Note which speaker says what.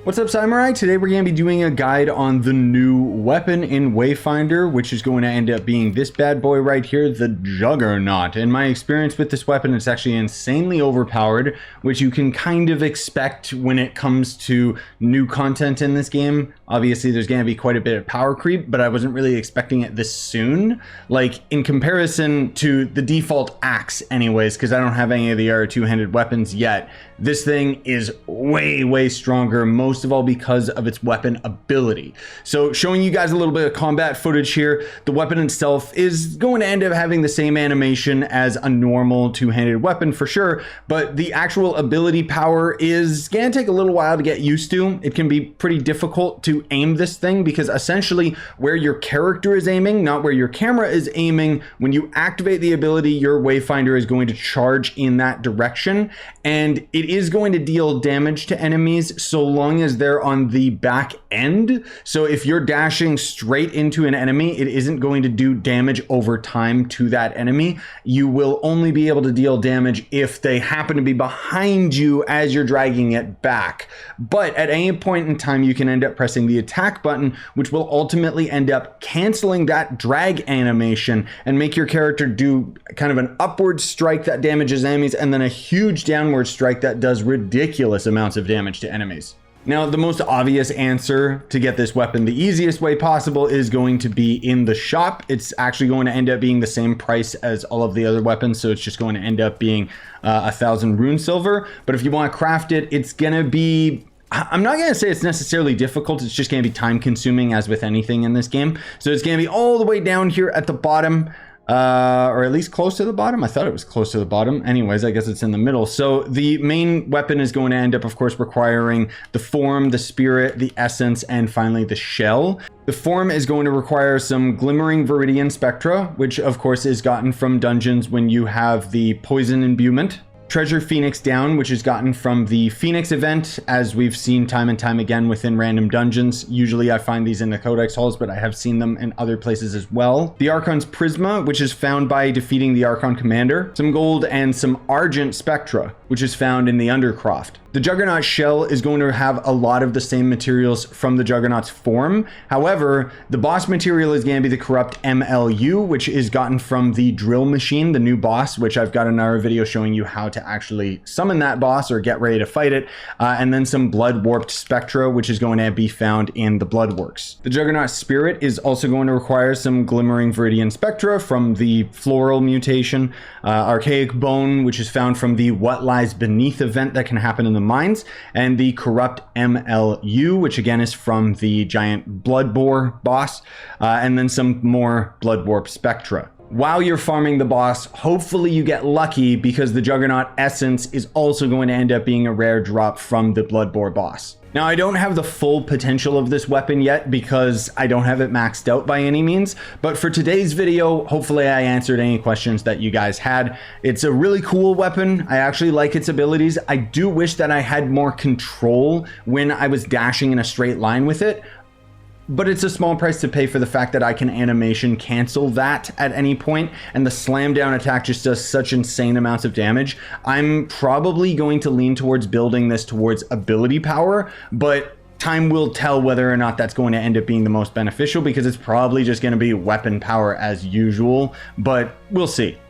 Speaker 1: What's up, Samurai? Today we're going to be doing a guide on the new weapon in Wayfinder, which is going to end up being this bad boy right here, the Juggernaut. In my experience with this weapon, it's actually insanely overpowered, which you can kind of expect when it comes to new content in this game. Obviously, there's going to be quite a bit of power creep, but I wasn't really expecting it this soon. Like, in comparison to the default axe anyways, because I don't have any of the other two-handed weapons yet, this thing is way stronger, most of all because of its weapon ability. So showing you guys a little bit of combat footage here, the weapon itself is going to end up having the same animation as a normal two-handed weapon for sure, but the actual ability power is going to take a little while to get used to. It can be pretty difficult to aim this thing because essentially where your character is aiming, not where your camera is aiming, when you activate the ability, your Wayfinder is going to charge in that direction, and it is going to deal damage to enemies so long as they're on the back end. So if you're dashing straight into an enemy, it isn't going to do damage over time to that enemy. You will only be able to deal damage if they happen to be behind you as you're dragging it back. But at any point in time, you can end up pressing the attack button, which will ultimately end up canceling that drag animation and make your character do kind of an upward strike that damages enemies and then a huge downward strike that does ridiculous amounts of damage to enemies. Now, the most obvious answer to get this weapon the easiest way possible is going to be in the shop. It's actually going to end up being the same price as all of the other weapons, so it's just going to end up being 1,000 rune silver. But if you want to craft it, it's going to be... I'm not going to say it's necessarily difficult, it's just going to be time consuming as with anything in this game. So it's going to be all the way down here at the bottom. Or at least close to the bottom. I thought it was close to the bottom. Anyways, I guess it's in the middle. So the main weapon is going to end up, of course, requiring the form, the spirit, the essence, and finally the shell. The form is going to require some glimmering viridian spectra, which of course is gotten from dungeons when you have the poison imbuement. Treasure Phoenix Down, which is gotten from the Phoenix event, as we've seen time and time again within random dungeons. Usually I find these in the Codex halls, but I have seen them in other places as well. The Archon's Prisma, which is found by defeating the Archon Commander. Some gold and some Argent Spectra, which is found in the Undercroft. The Juggernaut Shell is going to have a lot of the same materials from the Juggernaut's Form. However, the boss material is going to be the Corrupt MLU, which is gotten from the Drill Machine, the new boss, which I've got another video showing you how to actually summon that boss or get ready to fight it. And then some Blood Warped Spectra, which is going to be found in the Bloodworks. The Juggernaut Spirit is also going to require some Glimmering Viridian Spectra from the Floral Mutation. Archaic Bone, which is found from the What Lies Beneath event that can happen in the mines, and the Corrupt MLU, which again is from the giant Blood Boar boss, and then some more Blood Warp Spectra. While you're farming the boss, hopefully you get lucky because the Juggernaut Essence is also going to end up being a rare drop from the Blood Boar boss. Now, I don't have the full potential of this weapon yet because I don't have it maxed out by any means, but for today's video, hopefully I answered any questions that you guys had. It's a really cool weapon. I actually like its abilities. I do wish that I had more control when I was dashing in a straight line with it, but it's a small price to pay for the fact that I can animation cancel that at any point, and the slam down attack just does such insane amounts of damage. I'm probably going to lean towards building this towards ability power, but time will tell whether or not that's going to end up being the most beneficial because it's probably just going to be weapon power as usual, but we'll see.